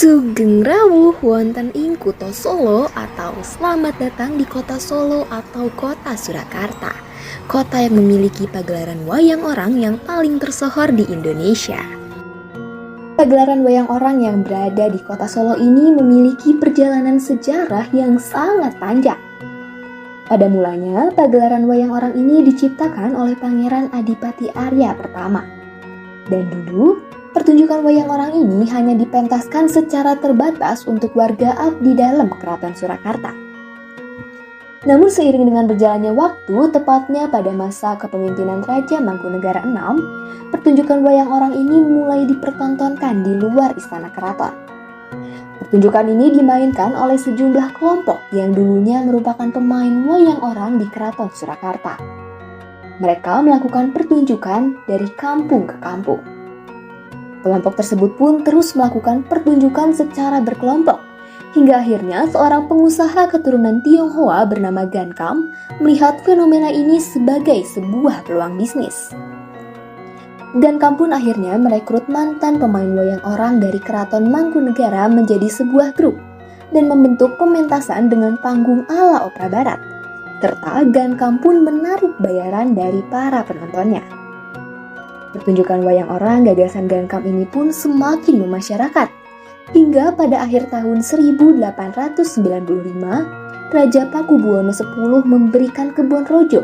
Sugeng rawuh wonten ing Kutha Solo atau selamat datang di Kota Solo atau Kota Surakarta, kota yang memiliki pagelaran wayang orang yang paling tersohor di Indonesia. Pagelaran wayang orang yang berada di Kota Solo ini memiliki perjalanan sejarah yang sangat panjang. Pada mulanya, pagelaran wayang orang ini diciptakan oleh Pangeran Adipati Arya pertama. Dan dulu, pertunjukan wayang orang ini hanya dipentaskan secara terbatas untuk warga abdi dalam Keraton Surakarta. Namun seiring dengan berjalannya waktu, tepatnya pada masa kepemimpinan Raja Mangkunegara VI, pertunjukan wayang orang ini mulai dipertontonkan di luar istana keraton. Pertunjukan ini dimainkan oleh sejumlah kelompok yang dulunya merupakan pemain wayang orang di Keraton Surakarta. Mereka melakukan pertunjukan dari kampung ke kampung. Kelompok tersebut pun terus melakukan pertunjukan secara berkelompok, hingga akhirnya seorang pengusaha keturunan Tionghoa bernama Gan Kam melihat fenomena ini sebagai sebuah peluang bisnis. Gan Kam pun akhirnya merekrut mantan pemain wayang orang dari Keraton Mangkunegara menjadi sebuah grup dan membentuk pementasan dengan panggung ala opera barat, serta Gan Kam pun menarik bayaran dari para penontonnya. Pertunjukan wayang orang gagasan Gan Kam ini pun semakin memasyarakat, hingga pada akhir tahun 1895, Raja Pakubuwono X memberikan Kebon Rojo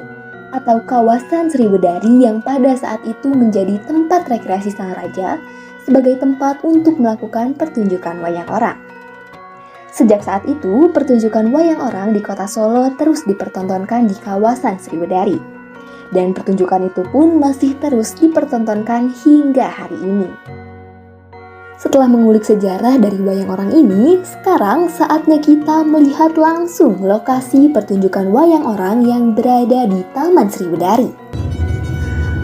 atau kawasan Sriwedari yang pada saat itu menjadi tempat rekreasi sang raja sebagai tempat untuk melakukan pertunjukan wayang orang. Sejak saat itu, pertunjukan wayang orang di Kota Solo terus dipertontonkan di kawasan Sriwedari. Dan pertunjukan itu pun masih terus dipertontonkan hingga hari ini. Setelah mengulik sejarah dari wayang orang ini, sekarang saatnya kita melihat langsung lokasi pertunjukan wayang orang yang berada di Taman Sriwedari.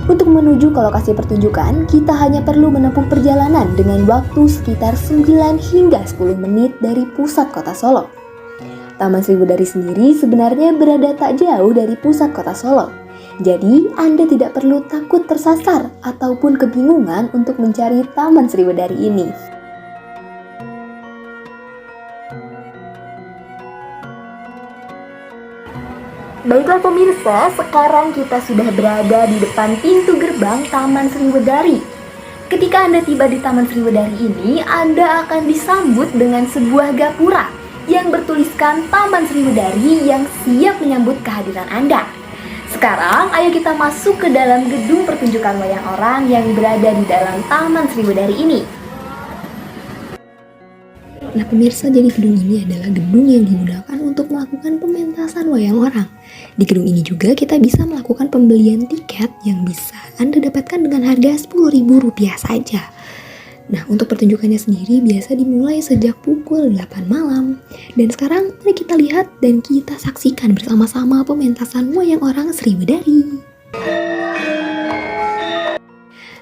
Untuk menuju ke lokasi pertunjukan, kita hanya perlu menempuh perjalanan dengan waktu sekitar 9 hingga 10 menit dari pusat kota Solo. Taman Sriwedari sendiri sebenarnya berada tak jauh dari pusat kota Solo. Jadi, Anda tidak perlu takut tersasar ataupun kebingungan untuk mencari Taman Sriwedari ini. Baiklah pemirsa, sekarang kita sudah berada di depan pintu gerbang Taman Sriwedari. Ketika Anda tiba di Taman Sriwedari ini, Anda akan disambut dengan sebuah gapura yang bertuliskan Taman Sriwedari yang siap menyambut kehadiran Anda. Sekarang, ayo kita masuk ke dalam gedung pertunjukan wayang orang yang berada di dalam Taman Sriwedari ini. Nah pemirsa, jadi gedung ini adalah gedung yang digunakan untuk melakukan pementasan wayang orang. Di gedung ini juga kita bisa melakukan pembelian tiket yang bisa Anda dapatkan dengan harga Rp10.000 saja. Nah, untuk pertunjukannya sendiri biasa dimulai sejak pukul 8 malam. Dan sekarang mari kita lihat dan kita saksikan bersama-sama pementasan wayang orang Sriwedari.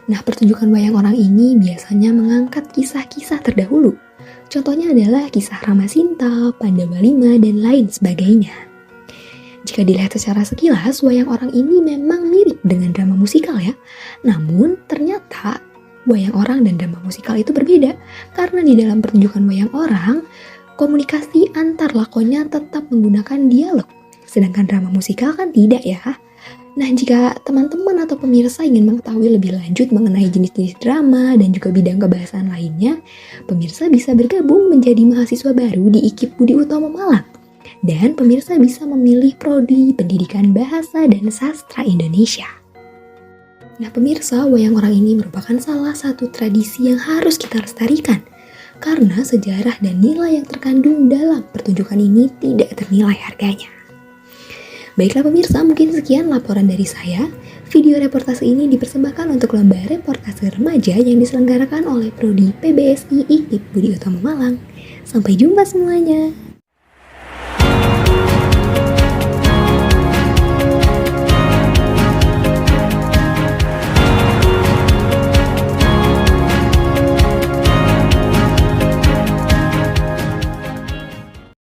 Nah, pertunjukan wayang orang ini biasanya mengangkat kisah-kisah terdahulu. Contohnya adalah kisah Ramasinta, Pandawa Lima, dan lain sebagainya. Jika dilihat secara sekilas, wayang orang ini memang mirip dengan drama musikal ya. Namun, ternyata wayang orang dan drama musikal itu berbeda, karena di dalam pertunjukan wayang orang, komunikasi antar lakonnya tetap menggunakan dialog, sedangkan drama musikal kan tidak ya. Nah, jika teman-teman atau pemirsa ingin mengetahui lebih lanjut mengenai jenis-jenis drama dan juga bidang kebahasaan lainnya, pemirsa bisa bergabung menjadi mahasiswa baru di IKIP Budi Utomo Malang. Dan pemirsa bisa memilih prodi Pendidikan Bahasa dan Sastra Indonesia. Nah pemirsa, wayang orang ini merupakan salah satu tradisi yang harus kita lestarikan karena sejarah dan nilai yang terkandung dalam pertunjukan ini tidak ternilai harganya. Baiklah pemirsa, mungkin sekian laporan dari saya. Video reportase ini dipersembahkan untuk lomba reportase remaja yang diselenggarakan oleh Prodi PBSI IKIP Budi Utomo Malang. Sampai jumpa semuanya.